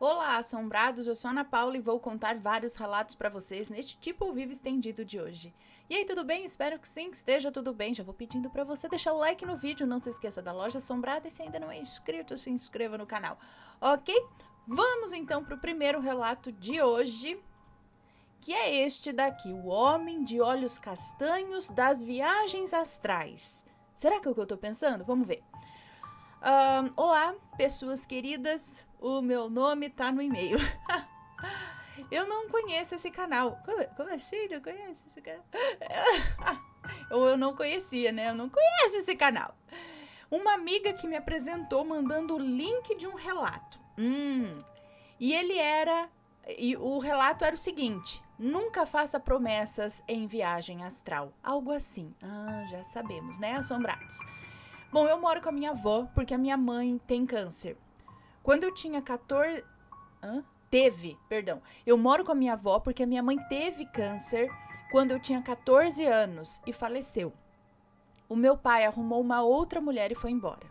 Olá, assombrados! Eu sou a Ana Paula e vou contar vários relatos para vocês neste tipo ao vivo estendido de hoje. E aí, tudo bem? Espero que sim, que esteja tudo bem. Já vou pedindo para você deixar o like no vídeo, não se esqueça da Loja Assombrada e se ainda não é inscrito, se inscreva no canal, ok? Vamos então para o primeiro relato de hoje, que é este daqui, o Homem de Olhos Castanhos das Viagens Astrais. Será que é o que eu tô pensando? Vamos ver. Olá, pessoas queridas, o meu nome tá no e-mail. Eu não conheço esse canal. Como assim? Não conheço esse canal? Ou eu não conhecia, né? Eu não conheço esse canal. Uma amiga que me apresentou mandando o link de um relato. E ele era... E o relato era o seguinte: nunca faça promessas em viagem astral. Algo assim. Já sabemos, né, assombrados? Bom, eu moro com a minha avó porque a minha mãe tem câncer. Quando eu tinha 14... Eu moro com a minha avó porque a minha mãe teve câncer quando eu tinha 14 anos e faleceu. O meu pai arrumou uma outra mulher e foi embora.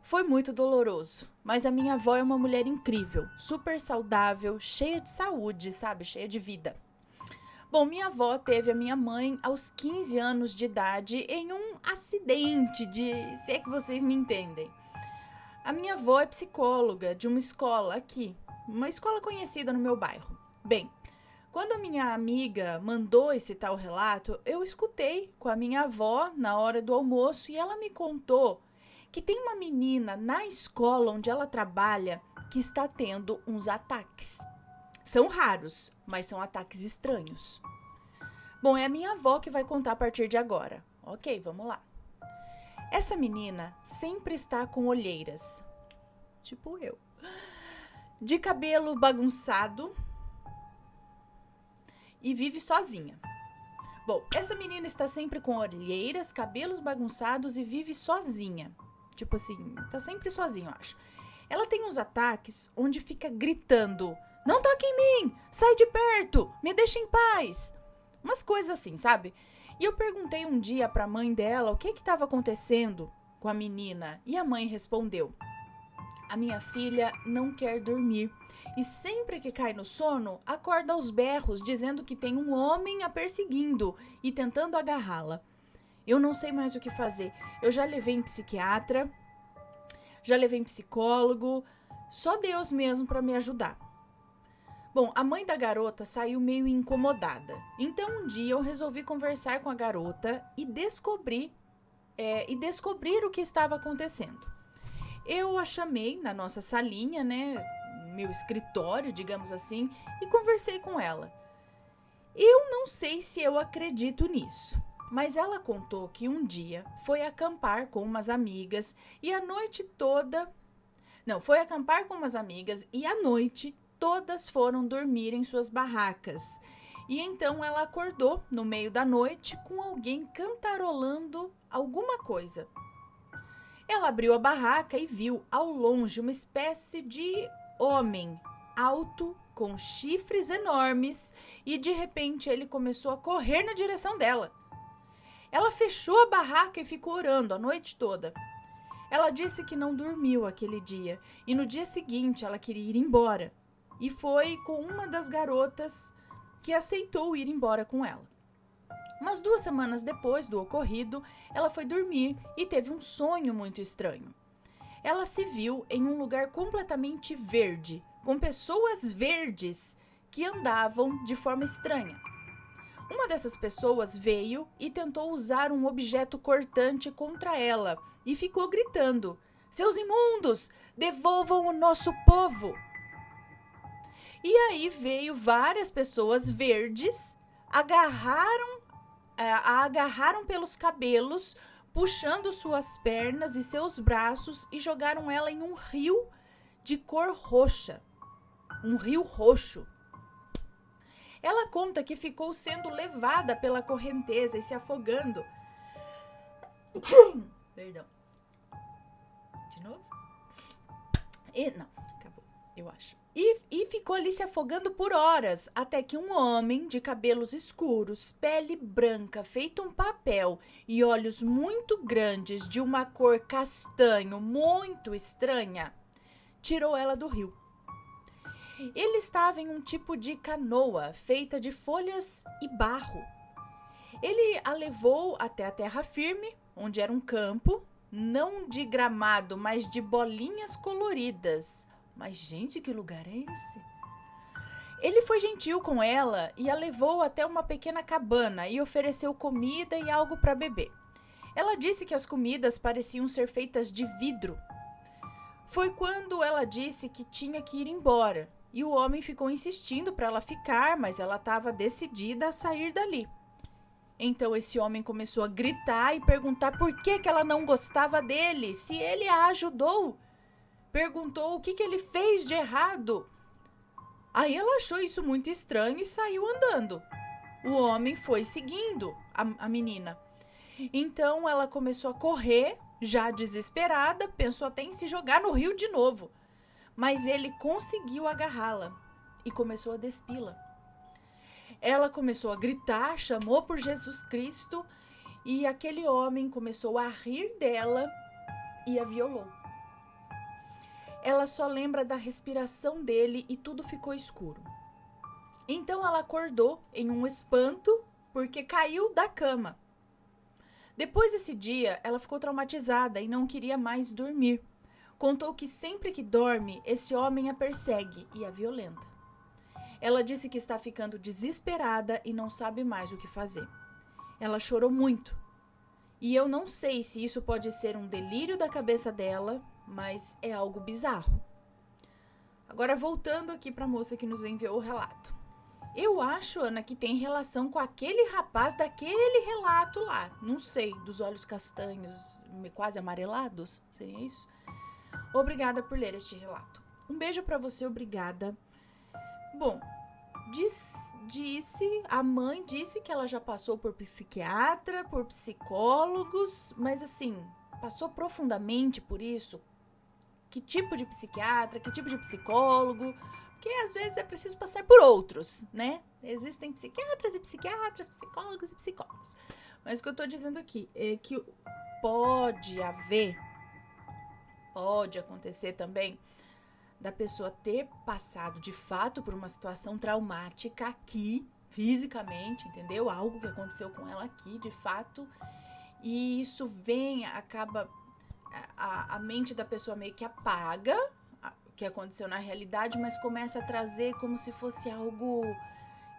Foi muito doloroso, mas a minha avó é uma mulher incrível, super saudável, cheia de saúde, sabe? Cheia de vida. Bom, minha avó teve a minha mãe aos 15 anos de idade em um acidente se é que vocês me entendem. A minha avó é psicóloga de uma escola aqui, uma escola conhecida no meu bairro. Bem, quando a minha amiga mandou esse tal relato, eu escutei com a minha avó na hora do almoço e ela me contou que tem uma menina na escola onde ela trabalha que está tendo uns ataques. São raros, mas são ataques estranhos. Bom, é a minha avó que vai contar a partir de agora. Ok, vamos lá. Essa menina sempre está com olheiras, tipo eu, de cabelo bagunçado e vive sozinha. Bom, essa menina está sempre com olheiras, cabelos bagunçados e vive sozinha. Tipo assim, tá sempre sozinha, eu acho. Ela tem uns ataques onde fica gritando: "Não toque em mim! Sai de perto! Me deixa em paz!" Umas coisas assim, sabe? E eu perguntei um dia pra mãe dela o que estava acontecendo com a menina. E a mãe respondeu: "A minha filha não quer dormir. E sempre que cai no sono, acorda aos berros, dizendo que tem um homem a perseguindo e tentando agarrá-la. Eu não sei mais o que fazer. Eu já levei em psiquiatra, já levei em psicólogo, só Deus mesmo para me ajudar." Bom, a mãe da garota saiu meio incomodada. Então um dia eu resolvi conversar com a garota e descobrir o que estava acontecendo. Eu a chamei na nossa salinha, né, meu escritório, digamos assim, e conversei com ela. Eu não sei se eu acredito nisso, mas ela contou que um dia foi acampar com umas amigas e a noite toda... Não, foi acampar com umas amigas e à noite todas foram dormir em suas barracas. E então ela acordou no meio da noite com alguém cantarolando alguma coisa. Ela abriu a barraca e viu ao longe uma espécie de homem alto, com chifres enormes, e de repente ele começou a correr na direção dela. Ela fechou a barraca e ficou orando a noite toda. Ela disse que não dormiu aquele dia e no dia seguinte ela queria ir embora. E foi com uma das garotas que aceitou ir embora com ela. Umas 2 semanas depois do ocorrido, ela foi dormir e teve um sonho muito estranho. Ela se viu em um lugar completamente verde, com pessoas verdes que andavam de forma estranha. Uma dessas pessoas veio e tentou usar um objeto cortante contra ela e ficou gritando: "Seus imundos, devolvam o nosso povo!" E aí veio várias pessoas verdes, a agarraram pelos cabelos, puxando suas pernas e seus braços e jogaram ela em um rio de cor roxa. Um rio roxo. Ela conta que ficou sendo levada pela correnteza e se afogando. Perdão. De novo? Não, acabou, eu acho. E ficou ali se afogando por horas, até que um homem de cabelos escuros, pele branca, feito um papel e olhos muito grandes de uma cor castanho muito estranha, tirou ela do rio. Ele estava em um tipo de canoa feita de folhas e barro. Ele a levou até a terra firme, onde era um campo, não de gramado, mas de bolinhas coloridas. Mas, gente, que lugar é esse? Ele foi gentil com ela e a levou até uma pequena cabana e ofereceu comida e algo para beber. Ela disse que as comidas pareciam ser feitas de vidro. Foi quando ela disse que tinha que ir embora, e o homem ficou insistindo para ela ficar, mas ela estava decidida a sair dali. Então esse homem começou a gritar e perguntar por que ela não gostava dele, se ele a ajudou. Perguntou o que ele fez de errado. Aí ela achou isso muito estranho e saiu andando. O homem foi seguindo a menina. Então ela começou a correr, já desesperada, pensou até em se jogar no rio de novo. Mas ele conseguiu agarrá-la e começou a despi-la. Ela começou a gritar, chamou por Jesus Cristo e aquele homem começou a rir dela e a violou. Ela só lembra da respiração dele e tudo ficou escuro. Então ela acordou em um espanto porque caiu da cama. Depois desse dia, ela ficou traumatizada e não queria mais dormir. Contou que sempre que dorme, esse homem a persegue e a violenta. Ela disse que está ficando desesperada e não sabe mais o que fazer. Ela chorou muito. E eu não sei se isso pode ser um delírio da cabeça dela, mas é algo bizarro. Agora, voltando aqui para a moça que nos enviou o relato. Eu acho, Ana, que tem relação com aquele rapaz daquele relato lá. Não sei, dos olhos castanhos, quase amarelados, seria isso? Obrigada por ler este relato. Um beijo para você, obrigada. Bom, a mãe disse que ela já passou por psiquiatra, por psicólogos, mas assim, passou profundamente por isso? Que tipo de psiquiatra, que tipo de psicólogo? Porque às vezes é preciso passar por outros, né? Existem psiquiatras e psiquiatras, psicólogos e psicólogos. Mas o que eu tô dizendo aqui é que pode acontecer também da pessoa ter passado de fato por uma situação traumática aqui, fisicamente, entendeu? Algo que aconteceu com ela aqui, de fato, e isso acaba, a mente da pessoa meio que apaga o que aconteceu na realidade, mas começa a trazer como se fosse algo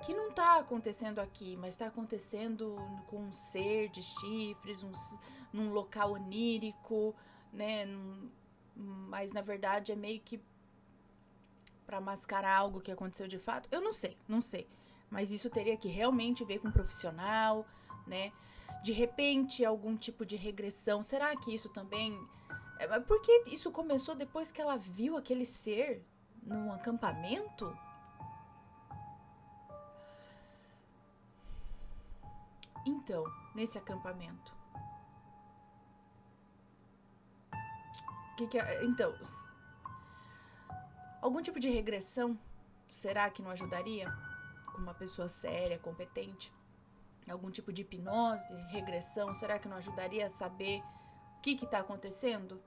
que não tá acontecendo aqui, mas tá acontecendo com um ser de chifres, num local onírico, né? Mas na verdade é meio que para mascarar algo que aconteceu de fato. Eu não sei. Mas isso teria que realmente ver com um profissional, né? De repente, algum tipo de regressão. Será que isso também... Porque isso começou depois que ela viu aquele ser num acampamento? Então, nesse acampamento. Então, algum tipo de regressão, será que não ajudaria? Com uma pessoa séria, competente? Algum tipo de hipnose, regressão, será que não ajudaria a saber o que está acontecendo?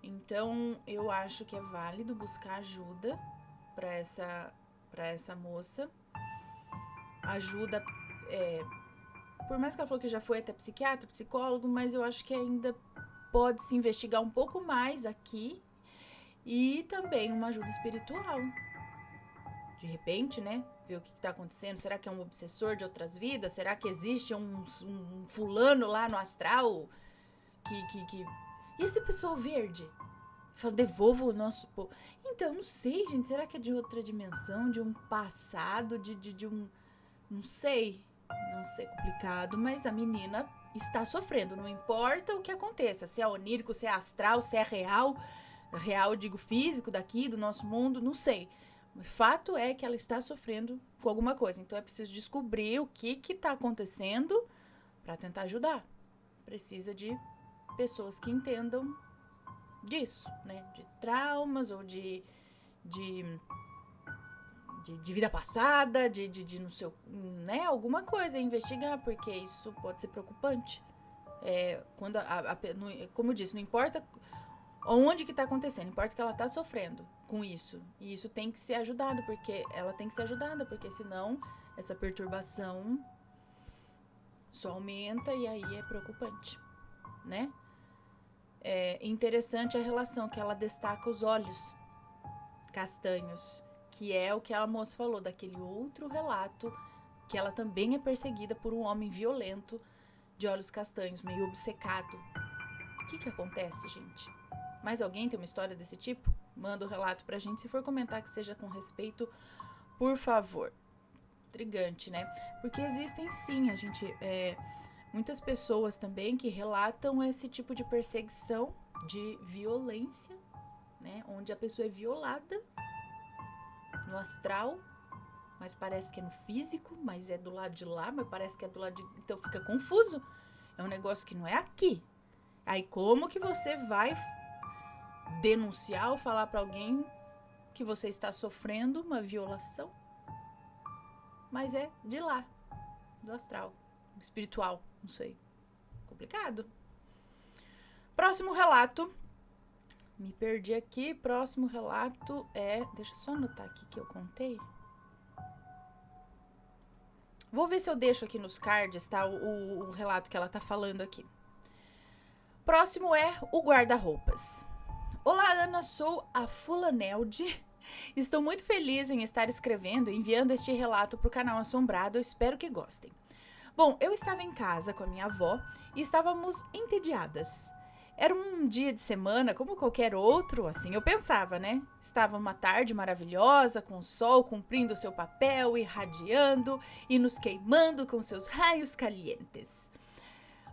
Então, eu acho que é válido buscar ajuda para essa moça. Ajuda, por mais que ela falou que já foi até psiquiatra, psicólogo, mas eu acho que ainda pode se investigar um pouco mais aqui. E também uma ajuda espiritual. De repente, né? Ver o que está acontecendo. Será que é um obsessor de outras vidas? Será que existe um fulano lá no astral? E esse pessoal verde? Fala, devolva o nosso... Então, não sei, gente. Será que é de outra dimensão? De um passado? De um... Não sei. Não sei, complicado. Mas a menina está sofrendo. Não importa o que aconteça. Se é onírico, se é astral, se é real... Real, digo, físico daqui, do nosso mundo, não sei. O fato é que ela está sofrendo com alguma coisa. Então, é preciso descobrir o que está acontecendo para tentar ajudar. Precisa de pessoas que entendam disso, né? De traumas ou de vida passada, de não sei, né? Alguma coisa, investigar, porque isso pode ser preocupante. Quando como eu disse, não importa Onde que tá acontecendo? Importa que ela tá sofrendo com isso. E isso tem que ser ajudado, porque ela tem que ser ajudada, porque senão essa perturbação só aumenta e aí é preocupante, né? É interessante a relação que ela destaca os olhos castanhos, que é o que a moça falou, daquele outro relato, que ela também é perseguida por um homem violento de olhos castanhos, meio obcecado. O que acontece, gente? Mais alguém tem uma história desse tipo? Manda o relato pra gente. Se for comentar que seja com respeito, por favor. Intrigante, né? Porque existem sim, muitas pessoas também que relatam esse tipo de perseguição, de violência, né? Onde a pessoa é violada no astral, mas parece que é no físico, mas é do lado de lá, mas parece que é do lado de... Então fica confuso. É um negócio que não é aqui. Aí como que você vai denunciar ou falar pra alguém que você está sofrendo uma violação? Mas é de lá, do astral, espiritual, não sei. Complicado. Próximo relato. Me perdi aqui. Próximo relato é... Deixa eu só anotar aqui que eu contei. Vou ver se eu deixo aqui nos cards, tá? O relato que ela tá falando aqui. Próximo é o guarda-roupas. Olá, Ana, sou a Fulanelde. Estou muito feliz em estar escrevendo e enviando este relato para o canal Assombrado. Eu espero que gostem. Bom, eu estava em casa com a minha avó e estávamos entediadas. Era um dia de semana como qualquer outro, assim eu pensava, né? Estava uma tarde maravilhosa, com o sol cumprindo seu papel, irradiando e nos queimando com seus raios calientes.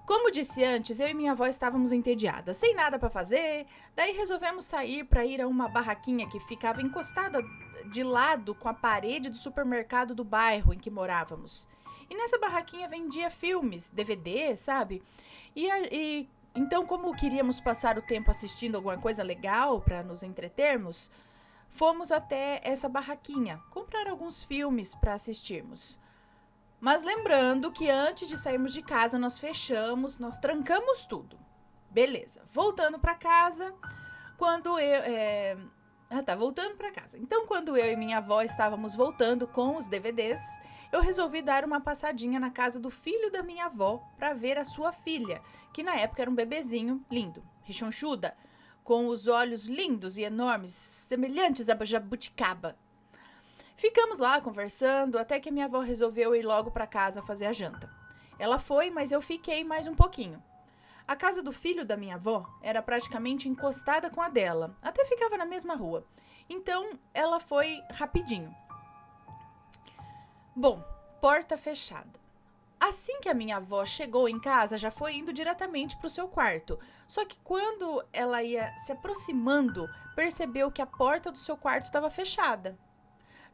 Como disse antes, eu e minha avó estávamos entediadas, sem nada para fazer, daí resolvemos sair para ir a uma barraquinha que ficava encostada de lado com a parede do supermercado do bairro em que morávamos. E nessa barraquinha vendia filmes, DVD, sabe? Então, como queríamos passar o tempo assistindo alguma coisa legal para nos entretermos, fomos até essa barraquinha comprar alguns filmes para assistirmos. Mas lembrando que antes de sairmos de casa, nós trancamos tudo. Beleza, voltando para casa, voltando para casa. Então, quando eu e minha avó estávamos voltando com os DVDs, eu resolvi dar uma passadinha na casa do filho da minha avó para ver a sua filha, que na época era um bebezinho lindo, rechonchuda, com os olhos lindos e enormes, semelhantes a jabuticaba. Ficamos lá conversando até que minha avó resolveu ir logo para casa fazer a janta. Ela foi, mas eu fiquei mais um pouquinho. A casa do filho da minha avó era praticamente encostada com a dela, até ficava na mesma rua. Então, ela foi rapidinho. Bom, porta fechada. Assim que a minha avó chegou em casa, já foi indo diretamente para o seu quarto. Só que quando ela ia se aproximando, percebeu que a porta do seu quarto estava fechada.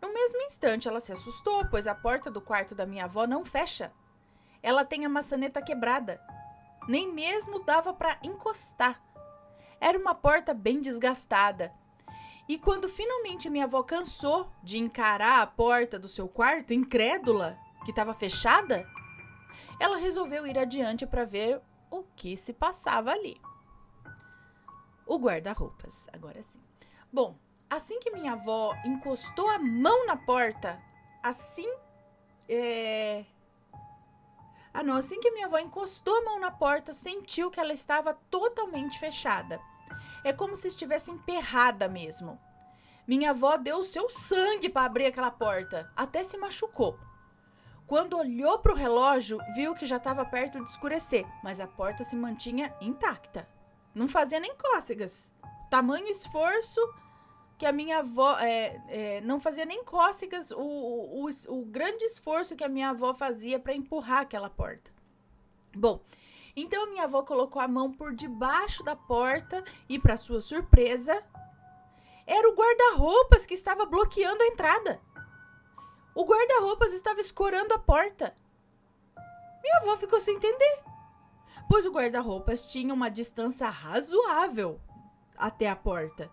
No mesmo instante, ela se assustou, pois a porta do quarto da minha avó não fecha. Ela tem a maçaneta quebrada. Nem mesmo dava para encostar. Era uma porta bem desgastada. E quando finalmente minha avó cansou de encarar a porta do seu quarto, incrédula, que estava fechada, ela resolveu ir adiante para ver o que se passava ali. O guarda-roupas, agora sim. Bom, assim que minha avó encostou a mão na porta, assim que minha avó encostou a mão na porta, sentiu que ela estava totalmente fechada. É como se estivesse emperrada mesmo. Minha avó deu o seu sangue para abrir aquela porta, até se machucou. Quando olhou para o relógio, viu que já estava perto de escurecer, mas a porta se mantinha intacta. Não fazia nem cócegas. Tamanho esforço que a minha avó... não fazia nem cócegas o grande esforço que a minha avó fazia para empurrar aquela porta. Bom, então minha avó colocou a mão por debaixo da porta e, para sua surpresa, era o guarda-roupas que estava bloqueando a entrada. O guarda-roupas estava escorando a porta. Minha avó ficou sem entender, pois o guarda-roupas tinha uma distância razoável até a porta.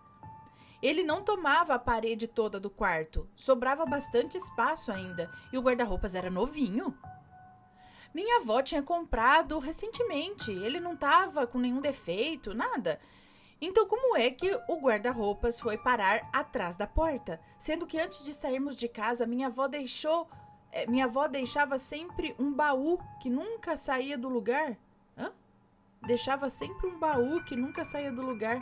Ele não tomava a parede toda do quarto, sobrava bastante espaço ainda, e o guarda-roupas era novinho. Minha avó tinha comprado recentemente, ele não estava com nenhum defeito, nada. Então, como é que o guarda-roupas foi parar atrás da porta? Sendo que antes de sairmos de casa, minha avó deixava sempre um baú que nunca saía do lugar. Hã? Deixava sempre um baú que nunca saía do lugar.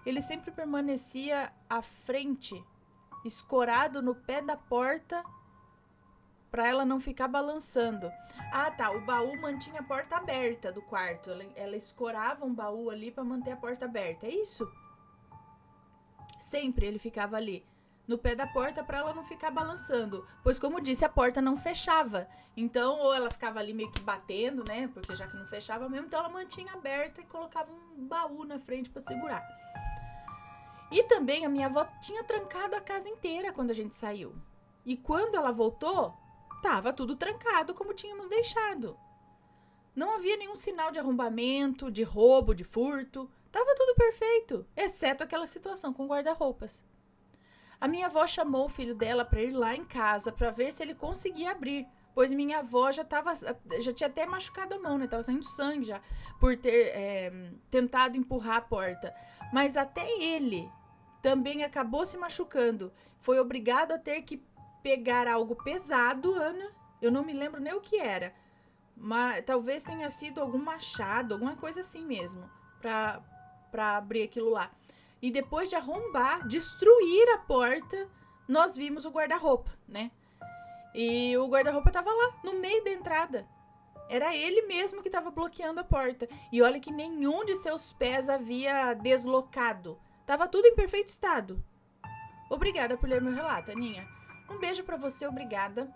Ele sempre permanecia à frente, escorado no pé da porta, para ela não ficar balançando. Ah, tá. O baú mantinha a porta aberta do quarto. Ela escorava um baú ali para manter a porta aberta. É isso? Sempre ele ficava ali, no pé da porta, para ela não ficar balançando. Pois, como disse, a porta não fechava. Então, ou ela ficava ali meio que batendo, né? Porque já que não fechava mesmo, então ela mantinha aberta e colocava um baú na frente para segurar. E também a minha avó tinha trancado a casa inteira quando a gente saiu. E quando ela voltou, tava tudo trancado como tínhamos deixado. Não havia nenhum sinal de arrombamento, de roubo, de furto. Tava tudo perfeito, exceto aquela situação com guarda-roupas. A minha avó chamou o filho dela para ir lá em casa para ver se ele conseguia abrir, pois minha avó já tinha até machucado a mão, né? Tava saindo sangue já por ter tentado empurrar a porta. Mas até ele também acabou se machucando. Foi obrigado a ter que pegar algo pesado, Ana. Eu não me lembro nem o que era. Mas talvez tenha sido algum machado, alguma coisa assim mesmo, para abrir aquilo lá. E depois de arrombar, destruir a porta, nós vimos o guarda-roupa, né? E o guarda-roupa tava lá, no meio da entrada. Era ele mesmo que estava bloqueando a porta. E olha que nenhum de seus pés havia deslocado. Tava tudo em perfeito estado. Obrigada por ler meu relato, Aninha. Um beijo pra você, obrigada.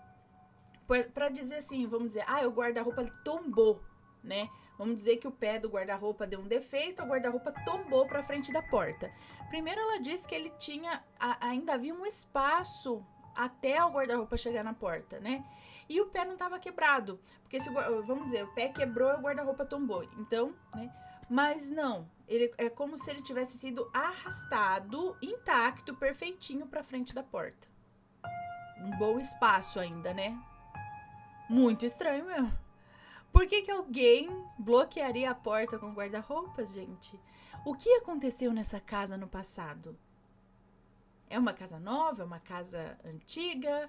Pra dizer assim, vamos dizer, o guarda-roupa tombou, né? Vamos dizer que o pé do guarda-roupa deu um defeito, o guarda-roupa tombou pra frente da porta. Primeiro ela disse que ele tinha, ainda havia um espaço até o guarda-roupa chegar na porta, né? E o pé não estava quebrado, porque vamos dizer, o pé quebrou e o guarda-roupa tombou. Então, né? Mas não, ele é como se ele tivesse sido arrastado, intacto, perfeitinho pra frente da porta. Um bom espaço ainda, né? Muito estranho mesmo. Por que alguém bloquearia a porta com guarda-roupas, gente? O que aconteceu nessa casa no passado? É uma casa nova? É uma casa antiga?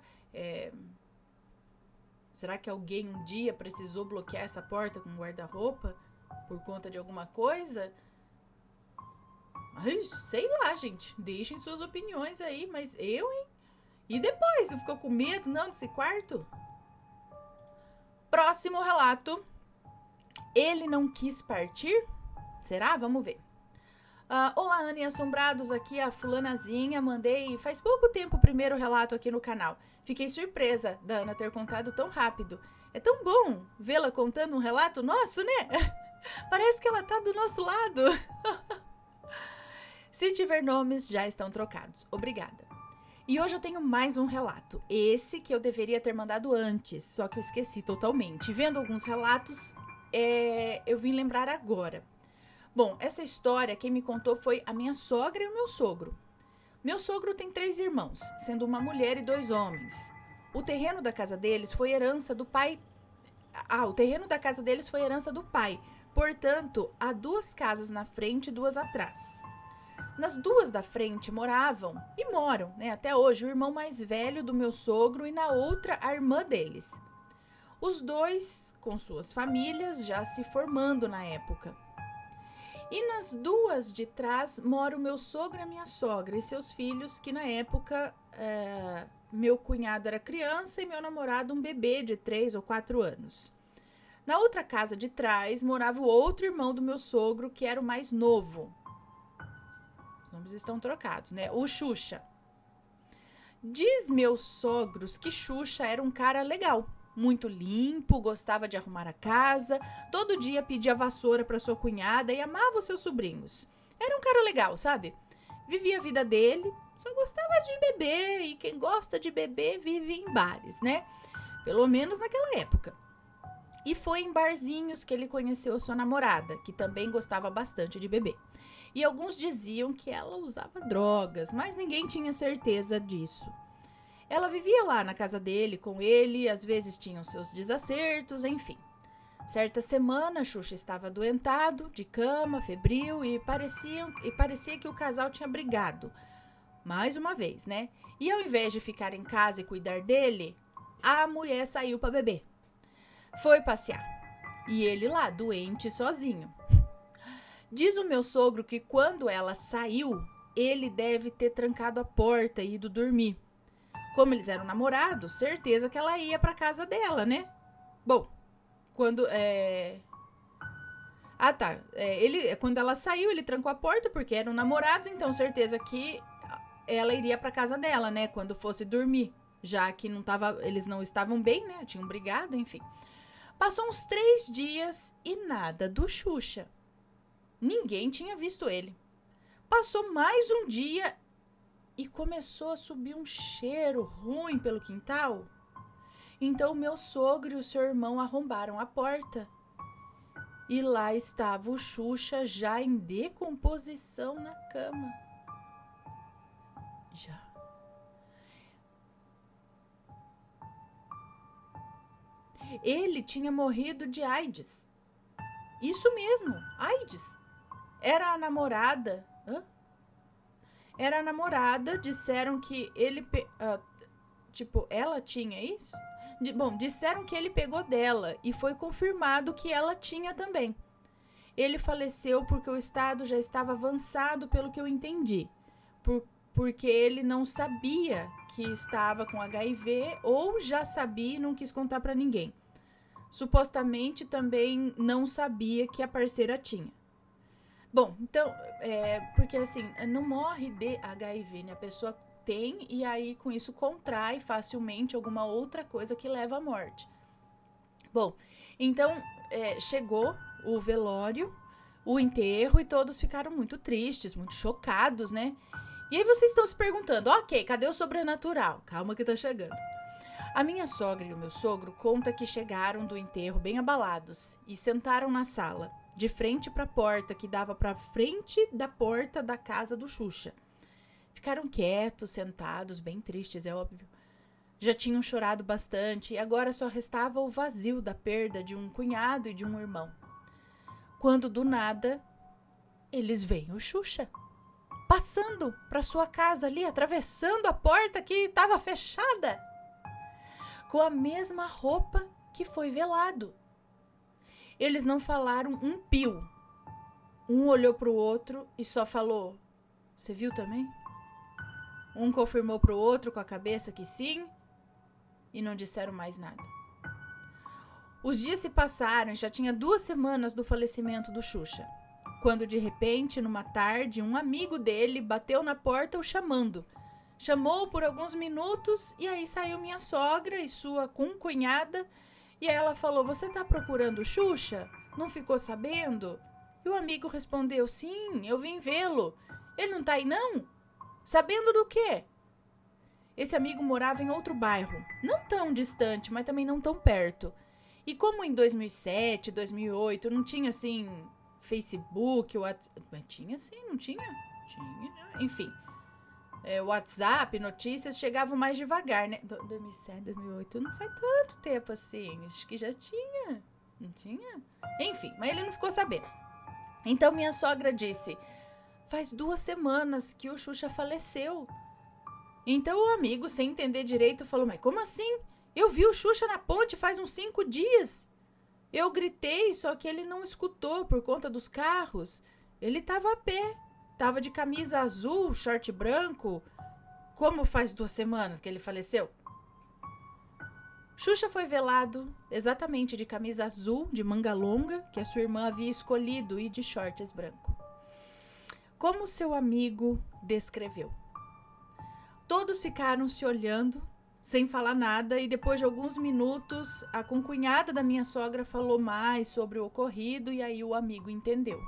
Será que alguém um dia precisou bloquear essa porta com guarda-roupa por conta de alguma coisa? Ai, sei lá, gente. Deixem suas opiniões aí, mas eu, hein? E depois? Você ficou com medo, não, desse quarto? Próximo relato. Ele não quis partir? Será? Vamos ver. Olá, Ana e Assombrados, aqui é a fulanazinha. Mandei faz pouco tempo o primeiro relato aqui no canal. Fiquei surpresa da Ana ter contado tão rápido. É tão bom vê-la contando um relato nosso, né? Parece que ela tá do nosso lado. Se tiver nomes, já estão trocados. Obrigada. E hoje eu tenho mais um relato. Esse que eu deveria ter mandado antes, só que eu esqueci totalmente. Vendo alguns relatos, eu vim lembrar agora. Bom, essa história quem me contou foi a minha sogra e o meu sogro. Meu sogro tem 3 irmãos, sendo uma mulher e 2 homens. O terreno da casa deles foi herança do pai. O terreno da casa deles foi herança do pai. Portanto, há 2 casas na frente e 2 atrás. Nas 2 da frente moravam e moram, né, até hoje, o irmão mais velho do meu sogro e na outra a irmã deles. Os 2 com suas famílias já se formando na época. E nas 2 de trás mora o meu sogro e a minha sogra e seus filhos, que na época meu cunhado era criança e meu namorado um bebê de 3 ou 4 anos. Na outra casa de trás morava o outro irmão do meu sogro, que era o mais novo. Os nomes estão trocados, né? O Xuxa. Diz meus sogros que Xuxa era um cara legal, muito limpo, gostava de arrumar a casa, todo dia pedia vassoura para sua cunhada e amava os seus sobrinhos. Era um cara legal, sabe? Vivia a vida dele, só gostava de beber e quem gosta de beber vive em bares, né? Pelo menos naquela época. E foi em barzinhos que ele conheceu a sua namorada, que também gostava bastante de beber. E alguns diziam que ela usava drogas, mas ninguém tinha certeza disso. Ela vivia lá na casa dele, com ele, às vezes tinham seus desacertos, enfim. Certa semana, Xuxa estava adoentado, de cama, febril e parecia que o casal tinha brigado. Mais uma vez, né? E ao invés de ficar em casa e cuidar dele, a mulher saiu para beber. Foi passear. E ele lá, doente, sozinho. Diz o meu sogro que quando ela saiu, ele deve ter trancado a porta e ido dormir. Como eles eram namorados, certeza que ela ia para casa dela, né? Bom, quando quando ela saiu, ele trancou a porta porque eram namorados, então certeza que ela iria para casa dela, né, quando fosse dormir, já que eles não estavam bem, né, tinham brigado, enfim. Passou uns 3 dias e nada do Xuxa. Ninguém tinha visto ele. Passou mais um dia e começou a subir um cheiro ruim pelo quintal. Então meu sogro e o seu irmão arrombaram a porta. E lá estava o Xuxa já em decomposição na cama. Já. Ele tinha morrido de AIDS. Isso mesmo, AIDS. Era a namorada. Era a namorada, disseram que ele... ela tinha isso? Disseram que ele pegou dela e foi confirmado que ela tinha também. Ele faleceu porque o estado já estava avançado, pelo que eu entendi. Porque ele não sabia que estava com HIV ou já sabia e não quis contar para ninguém. Supostamente também não sabia que a parceira tinha. Bom, então, porque assim, não morre de HIV, né? A pessoa tem e aí com isso contrai facilmente alguma outra coisa que leva à morte. Bom, então chegou o velório, o enterro e todos ficaram muito tristes, muito chocados, né? E aí vocês estão se perguntando, ok, cadê o sobrenatural? Calma que tá chegando. A minha sogra e o meu sogro conta que chegaram do enterro bem abalados e sentaram na sala, de frente para a porta que dava para frente da porta da casa do Xuxa. Ficaram quietos, sentados, bem tristes, é óbvio. Já tinham chorado bastante e agora só restava o vazio da perda de um cunhado e de um irmão. Quando do nada, eles veem o Xuxa passando para sua casa ali, atravessando a porta que estava fechada, com a mesma roupa que foi velado. Eles não falaram um pio. Um olhou para o outro e só falou, você viu também? Um confirmou para o outro com a cabeça que sim e não disseram mais nada. Os dias se passaram e já tinha 2 semanas do falecimento do Xuxa, quando de repente, numa tarde, um amigo dele bateu na porta o chamando. Chamou por alguns minutos e aí saiu minha sogra e sua concunhada e ela falou, você tá procurando o Xuxa? Não ficou sabendo? E o amigo respondeu, sim, eu vim vê-lo. Ele não tá aí não? Sabendo do quê? Esse amigo morava em outro bairro, não tão distante, mas também não tão perto. E como em 2007, 2008, não tinha assim Facebook, WhatsApp... Tinha sim, não tinha? Tinha, enfim. WhatsApp, notícias chegavam mais devagar, né? 2007, 2008, não faz tanto tempo assim. Acho que já tinha. Não tinha? Enfim, mas ele não ficou sabendo. Então minha sogra disse, faz 2 semanas que o Xuxa faleceu. Então o amigo, sem entender direito, falou, mas como assim? Eu vi o Xuxa na ponte faz uns 5 dias. Eu gritei, só que ele não escutou por conta dos carros. Ele estava a pé, estava de camisa azul, short branco. Como faz 2 semanas que ele faleceu? Xuxa foi velado exatamente de camisa azul, de manga longa, que a sua irmã havia escolhido, e de shorts branco. Como seu amigo descreveu. Todos ficaram se olhando, sem falar nada, e depois de alguns minutos, a concunhada da minha sogra falou mais sobre o ocorrido e aí o amigo entendeu.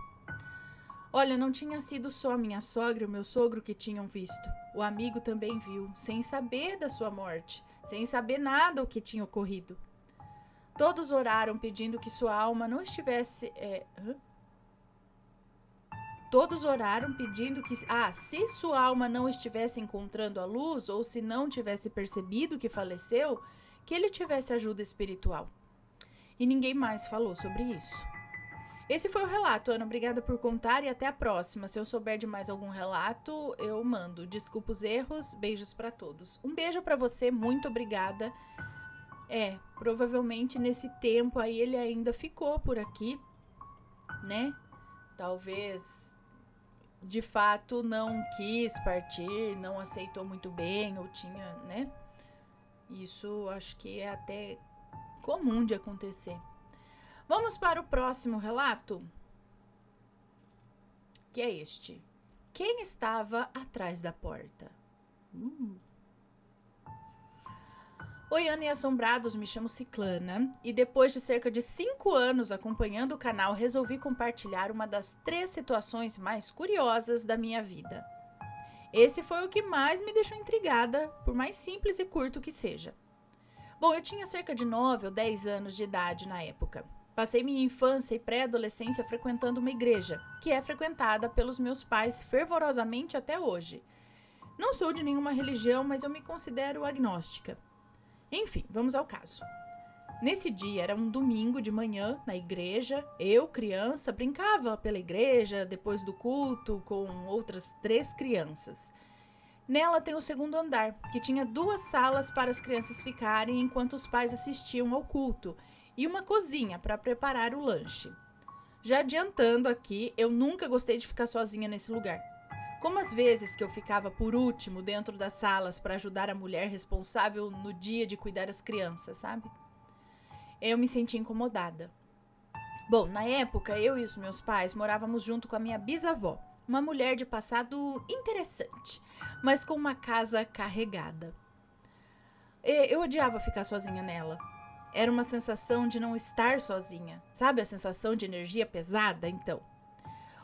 Olha, não tinha sido só a minha sogra e o meu sogro que tinham visto. O amigo também viu, sem saber da sua morte, sem saber nada o que tinha ocorrido. Todos oraram pedindo que sua alma não estivesse... Todos oraram pedindo que, se sua alma não estivesse encontrando a luz ou se não tivesse percebido que faleceu, que ele tivesse ajuda espiritual. e ninguém mais falou sobre isso. Esse foi o relato, Ana. Obrigada por contar e até a próxima. Se eu souber de mais algum relato, eu mando. Desculpa os erros, beijos pra todos. Um beijo pra você, muito obrigada. Provavelmente nesse tempo aí ele ainda ficou por aqui, né? Talvez, de fato, não quis partir, não aceitou muito bem, ou tinha, né? Isso acho que é até comum de acontecer. Vamos para o próximo relato, que é este. Quem estava atrás da porta? Oi, Ana e Assombrados, me chamo Ciclana e depois de cerca de 5 anos acompanhando o canal, resolvi compartilhar uma das 3 situações mais curiosas da minha vida. Esse foi o que mais me deixou intrigada, por mais simples e curto que seja. Bom, eu tinha cerca de 9 ou 10 anos de idade na época. Passei minha infância e pré-adolescência frequentando uma igreja, que é frequentada pelos meus pais fervorosamente até hoje. Não sou de nenhuma religião, mas eu me considero agnóstica. Enfim, vamos ao caso. Nesse dia, era um domingo de manhã, na igreja. Eu, criança, brincava pela igreja, depois do culto, com outras 3 crianças. Nela tem o segundo andar, que tinha 2 salas para as crianças ficarem enquanto os pais assistiam ao culto, e uma cozinha para preparar o lanche. Já adiantando aqui, eu nunca gostei de ficar sozinha nesse lugar. Como as vezes que eu ficava por último dentro das salas para ajudar a mulher responsável no dia de cuidar das crianças, sabe? Eu me senti incomodada. Bom, na época, eu e os meus pais morávamos junto com a minha bisavó, uma mulher de passado interessante, mas com uma casa carregada. Eu odiava ficar sozinha nela. Era uma sensação de não estar sozinha. Sabe a sensação de energia pesada, então?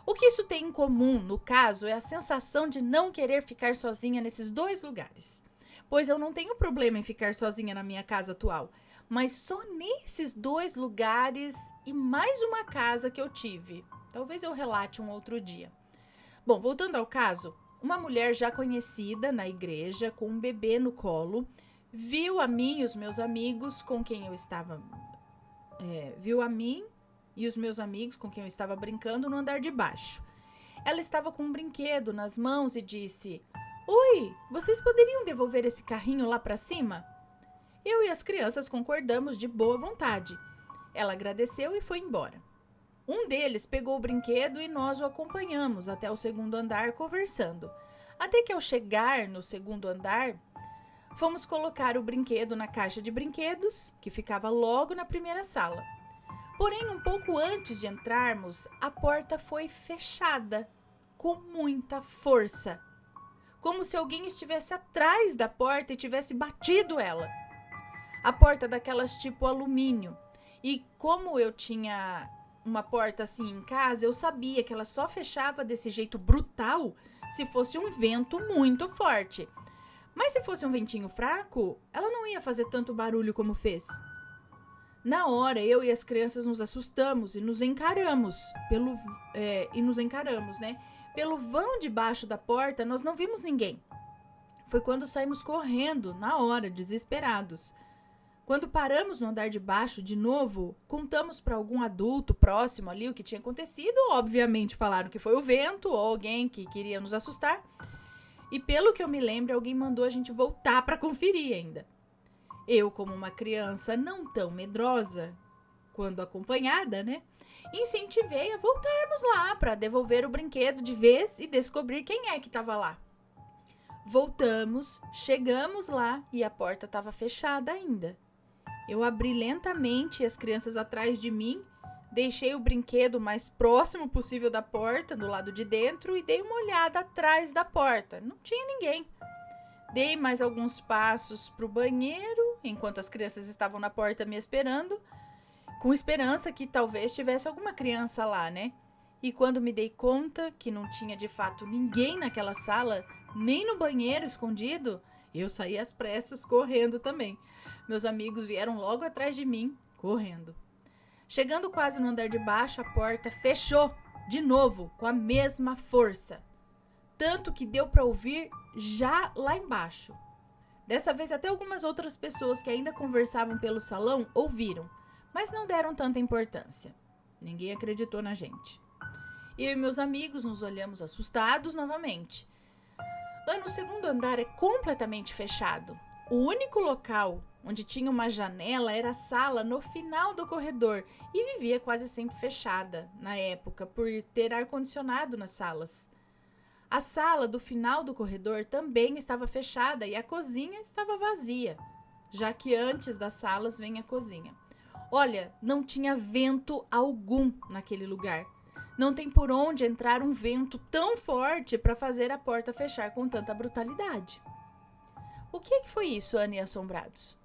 O que isso tem em comum, no caso, é a sensação de não querer ficar sozinha nesses 2 lugares. Pois eu não tenho problema em ficar sozinha na minha casa atual, mas só nesses 2 lugares e mais uma casa que eu tive. Talvez eu relate um outro dia. Bom, voltando ao caso, uma mulher já conhecida na igreja, com um bebê no colo, viu a mim e os meus amigos com quem eu estava... viu a mim e os meus amigos com quem eu estava brincando no andar de baixo. Ela estava com um brinquedo nas mãos e disse: "Oi, vocês poderiam devolver esse carrinho lá para cima?" Eu e as crianças concordamos de boa vontade. Ela agradeceu e foi embora. Um deles pegou o brinquedo e nós o acompanhamos até o segundo andar conversando. Até que ao chegar no segundo andar, fomos colocar o brinquedo na caixa de brinquedos, que ficava logo na primeira sala. Porém, um pouco antes de entrarmos, a porta foi fechada, com muita força. Como se alguém estivesse atrás da porta e tivesse batido ela. A porta daquelas tipo alumínio. E como eu tinha uma porta assim em casa, eu sabia que ela só fechava desse jeito brutal se fosse um vento muito forte. Mas se fosse um ventinho fraco, ela não ia fazer tanto barulho como fez. Na hora, eu e as crianças nos assustamos e nos encaramos, né? Pelo vão debaixo da porta, nós não vimos ninguém. Foi quando saímos correndo, na hora, desesperados. Quando paramos no andar de baixo, de novo, contamos para algum adulto próximo ali o que tinha acontecido. Obviamente falaram que foi o vento ou alguém que queria nos assustar. E pelo que eu me lembro, alguém mandou a gente voltar para conferir ainda. Eu, como uma criança não tão medrosa, quando acompanhada, né, incentivei a voltarmos lá para devolver o brinquedo de vez e descobrir quem é que estava lá. Voltamos, chegamos lá e a porta estava fechada ainda. Eu abri lentamente as crianças atrás de mim, deixei o brinquedo o mais próximo possível da porta, do lado de dentro, e dei uma olhada atrás da porta. Não tinha ninguém. Dei mais alguns passos para o banheiro, enquanto as crianças estavam na porta me esperando, com esperança que talvez tivesse alguma criança lá, né? E quando me dei conta que não tinha de fato ninguém naquela sala, nem no banheiro escondido, eu saí às pressas correndo também. Meus amigos vieram logo atrás de mim, correndo. Chegando quase no andar de baixo, a porta fechou, de novo, com a mesma força. Tanto que deu para ouvir já lá embaixo. Dessa vez até algumas outras pessoas que ainda conversavam pelo salão ouviram, mas não deram tanta importância. Ninguém acreditou na gente. Eu e meus amigos nos olhamos assustados novamente. O segundo andar é completamente fechado. O único local onde tinha uma janela era a sala no final do corredor e vivia quase sempre fechada na época por ter ar-condicionado nas salas. A sala do final do corredor também estava fechada e a cozinha estava vazia, já que antes das salas vem a cozinha. Olha, não tinha vento algum naquele lugar. Não tem por onde entrar um vento tão forte para fazer a porta fechar com tanta brutalidade. O que foi isso, Ana e Assombrados?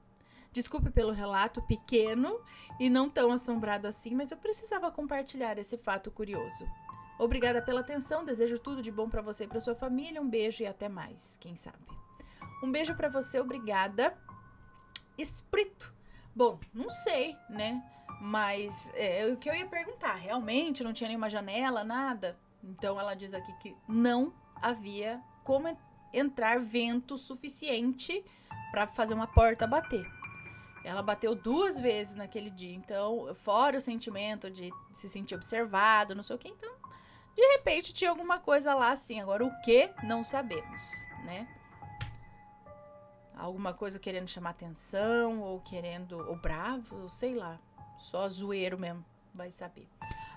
Desculpe pelo relato pequeno e não tão assombrado assim, mas eu precisava compartilhar esse fato curioso. Obrigada pela atenção, desejo tudo de bom para você e para sua família. Um beijo e até mais, quem sabe. Um beijo para você, obrigada. Espírito. Bom, não sei, né? Mas o que eu ia perguntar, realmente não tinha nenhuma janela, nada? Então ela diz aqui que não havia como entrar vento suficiente para fazer uma porta bater. Ela bateu 2 vezes naquele dia, então, fora o sentimento de se sentir observado, não sei o que, então, de repente tinha alguma coisa lá assim. Agora o que? Não sabemos, né? Alguma coisa querendo chamar atenção, ou querendo, ou bravo, sei lá. Só zoeiro mesmo, vai saber.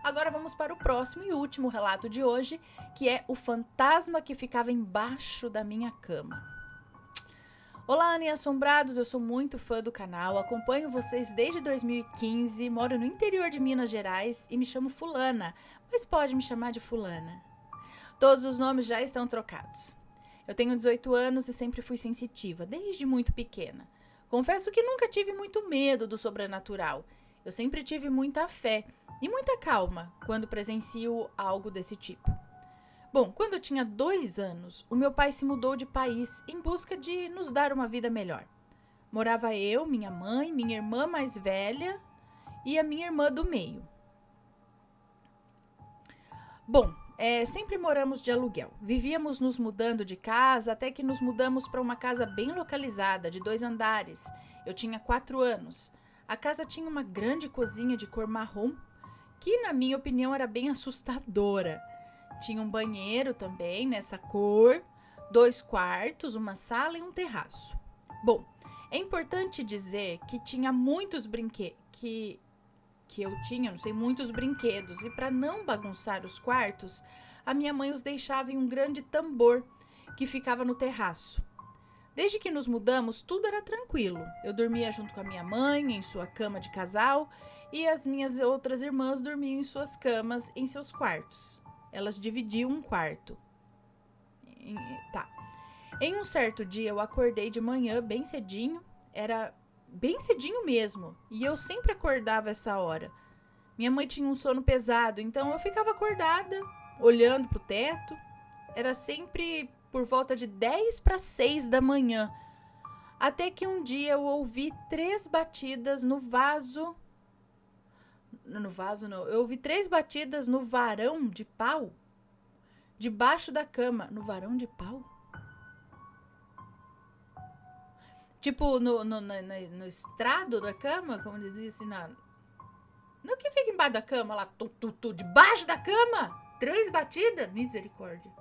Agora vamos para o próximo e último relato de hoje, que é o fantasma que ficava embaixo da minha cama. Olá, Ana e Assombrados, eu sou muito fã do canal, acompanho vocês desde 2015, moro no interior de Minas Gerais e me chamo Fulana, mas pode me chamar de Fulana. Todos os nomes já estão trocados. Eu tenho 18 anos e sempre fui sensitiva, desde muito pequena. Confesso que nunca tive muito medo do sobrenatural. Eu sempre tive muita fé e muita calma quando presencio algo desse tipo. Bom, quando eu tinha 2 anos, o meu pai se mudou de país em busca de nos dar uma vida melhor. Morava eu, minha mãe, minha irmã mais velha e a minha irmã do meio. Bom, sempre moramos de aluguel. Vivíamos nos mudando de casa até que nos mudamos para uma casa bem localizada, de 2 andares. Eu tinha 4 anos. A casa tinha uma grande cozinha de cor marrom, que na minha opinião era bem assustadora. Tinha um banheiro também nessa cor, 2 quartos, uma sala e um terraço. Bom, é importante dizer que tinha muitos brinquedos, que eu tinha, não sei, muitos brinquedos. E para não bagunçar os quartos, a minha mãe os deixava em um grande tambor que ficava no terraço. Desde que nos mudamos, tudo era tranquilo. Eu dormia junto com a minha mãe, em sua cama de casal, e as minhas outras irmãs dormiam em suas camas, em seus quartos. Elas dividiam um quarto. Em um certo dia, eu acordei de manhã bem cedinho. Era bem cedinho mesmo. E eu sempre acordava essa hora. Minha mãe tinha um sono pesado, então eu ficava acordada, olhando pro teto. Era sempre por volta de 5:50 da manhã. Até que um dia eu ouvi 3 batidas no vaso. No vaso não. Eu ouvi 3 batidas no varão de pau. Debaixo da cama. No varão de pau? Tipo, no estrado da cama, como dizia assim, no que fica embaixo da cama, lá, debaixo da cama, 3 batidas, misericórdia.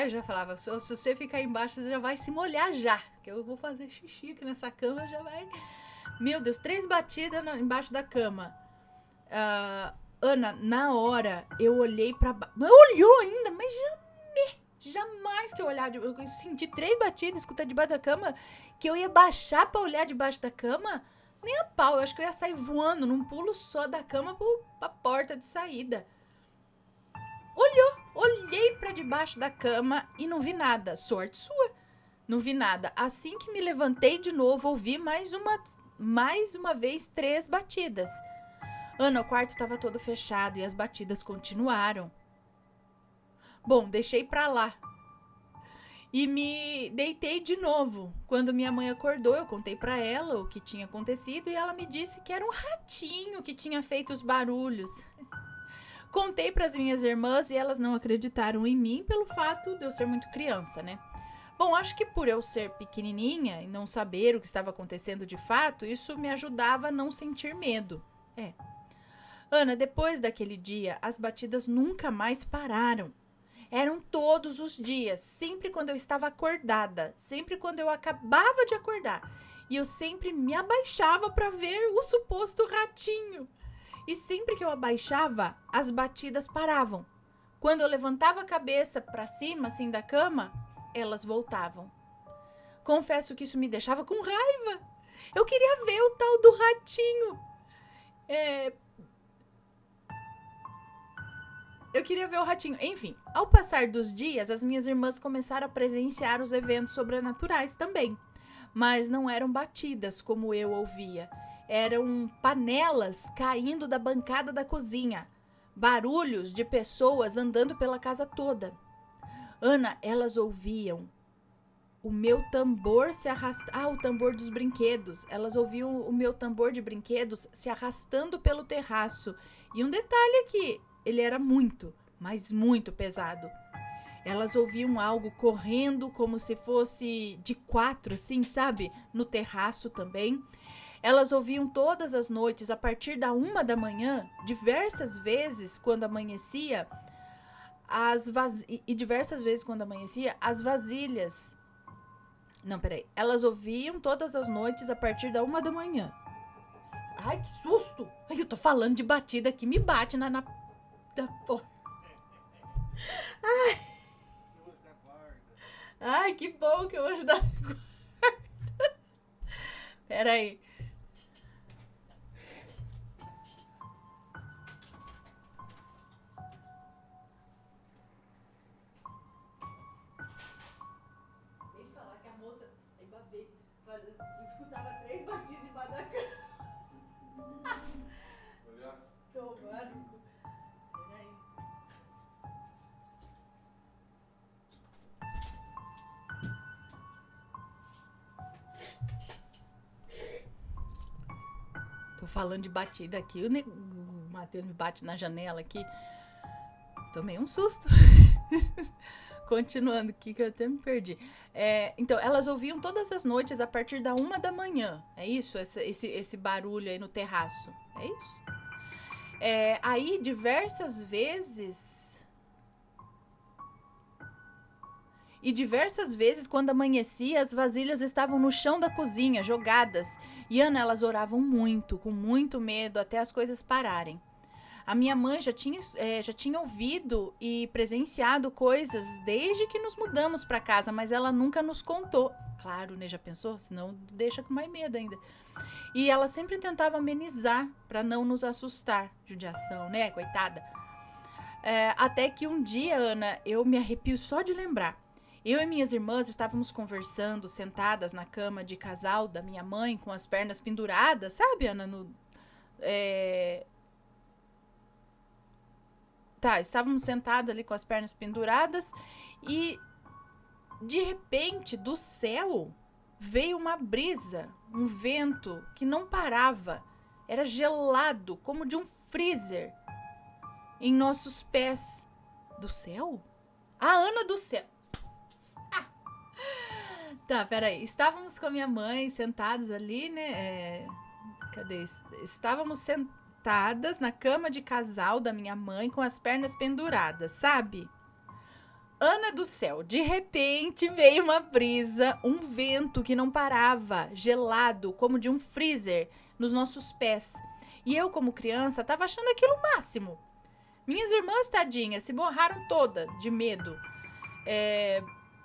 Eu já falava, se você ficar embaixo, você já vai se molhar já, que eu vou fazer xixi aqui nessa cama, já vai... Meu Deus, 3 batidas embaixo da cama. Ana, na hora, eu olhei pra baixo, olhou ainda, mas jamais que eu olhar, eu senti 3 batidas, escutei debaixo da cama, que eu ia baixar pra olhar debaixo da cama, nem a pau, eu acho que eu ia sair voando num pulo só da cama pra porta de saída. Olhei pra debaixo da cama e não vi nada, sorte sua, não vi nada. Assim que me levantei de novo, ouvi mais uma vez 3 batidas. Ana, o quarto estava todo fechado e as batidas continuaram. Bom, deixei pra lá. E me deitei de novo. Quando minha mãe acordou, eu contei pra ela o que tinha acontecido e ela me disse que era um ratinho que tinha feito os barulhos. Contei pras minhas irmãs e elas não acreditaram em mim pelo fato de eu ser muito criança, né? Bom, acho que por eu ser pequenininha e não saber o que estava acontecendo de fato, isso me ajudava a não sentir medo. É. Ana, depois daquele dia, as batidas nunca mais pararam. Eram todos os dias, sempre quando eu estava acordada, sempre quando eu acabava de acordar. E eu sempre me abaixava para ver o suposto ratinho. E sempre que eu abaixava, as batidas paravam. Quando eu levantava a cabeça para cima, assim, da cama, elas voltavam. Confesso que isso me deixava com raiva. Eu queria ver o tal do ratinho. Eu queria ver o ratinho. Enfim, ao passar dos dias, as minhas irmãs começaram a presenciar os eventos sobrenaturais também. Mas não eram batidas como eu ouvia. Eram panelas caindo da bancada da cozinha. Barulhos de pessoas andando pela casa toda. Ana, elas ouviam o meu tambor se arrastar. O tambor dos brinquedos. Elas ouviam o meu tambor de brinquedos se arrastando pelo terraço. E um detalhe aqui, ele era muito, mas muito pesado. Elas ouviam algo correndo como se fosse de 4, assim, sabe? No terraço também. Elas ouviam todas as noites, a partir da 1 da manhã, diversas vezes quando amanhecia, diversas vezes quando amanhecia, as vasilhas. Não, peraí. Elas ouviam todas as noites a partir da 1 da manhã. Ai, que susto! Ai, eu tô falando de batida que me bate na porta. Ai, que bom que eu vou ajudar. Peraí. Ele falar que a moça escutava 3 batidas embaixo da cama. Tomara. Peraí. Tô falando de batida aqui. O Matheus me bate na janela aqui. Tomei um susto. Continuando aqui, que eu até me perdi. Então, elas ouviam todas as noites a partir da 1 da manhã. É isso? Esse barulho aí no terraço. É isso? Aí, diversas vezes... E diversas vezes, quando amanhecia, as vasilhas estavam no chão da cozinha, jogadas. E, Ana, elas oravam muito, com muito medo, até as coisas pararem. A minha mãe já tinha ouvido e presenciado coisas desde que nos mudamos para casa, mas ela nunca nos contou. Claro, né? Já pensou? Senão deixa com mais medo ainda. E ela sempre tentava amenizar para não nos assustar. Judiação, né? Coitada. Até que um dia, Ana, eu me arrepio só de lembrar. Eu e minhas irmãs estávamos conversando, sentadas na cama de casal da minha mãe, com as pernas penduradas, sabe, Ana? Estávamos sentadas ali com as pernas penduradas e, de repente, do céu veio uma brisa, um vento que não parava. Era gelado, como de um freezer, em nossos pés. Do céu? Ana do céu! Peraí. Estávamos com a minha mãe sentados ali, né? Cadê? Estávamos sentadas na cama de casal da minha mãe com as pernas penduradas, sabe? Ana do céu, de repente veio uma brisa, um vento que não parava, gelado, como de um freezer, nos nossos pés. E eu, como criança, estava achando aquilo o máximo. Minhas irmãs, tadinhas, se borraram toda de medo.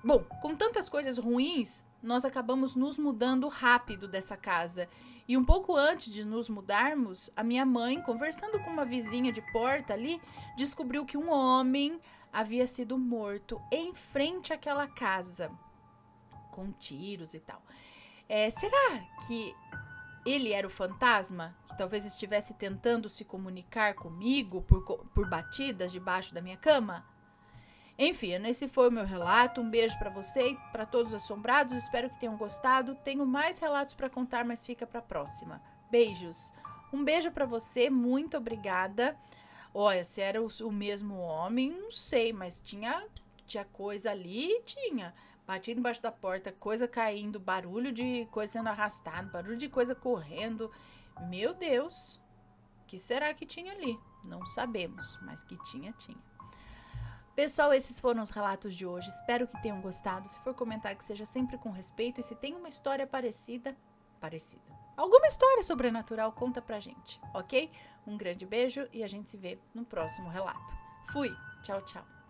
Bom, com tantas coisas ruins, nós acabamos nos mudando rápido dessa casa. E um pouco antes de nos mudarmos, a minha mãe, conversando com uma vizinha de porta ali, descobriu que um homem havia sido morto em frente àquela casa, com tiros e tal. Será que ele era o fantasma? Que talvez estivesse tentando se comunicar comigo por batidas debaixo da minha cama? Enfim, esse foi o meu relato. Um beijo para você e para todos os assombrados. Espero que tenham gostado. Tenho mais relatos para contar, mas fica para a próxima. Beijos. Um beijo para você. Muito obrigada. Olha, se era o mesmo homem, não sei, mas tinha coisa ali, tinha. Latindo embaixo da porta, coisa caindo, barulho de coisa sendo arrastada, barulho de coisa correndo. Meu Deus, o que será que tinha ali? Não sabemos, mas que tinha. Pessoal, esses foram os relatos de hoje. Espero que tenham gostado. Se for comentar, que seja sempre com respeito. E se tem uma história parecida, alguma história sobrenatural, conta pra gente, ok? Um grande beijo e a gente se vê no próximo relato. Fui! Tchau, tchau.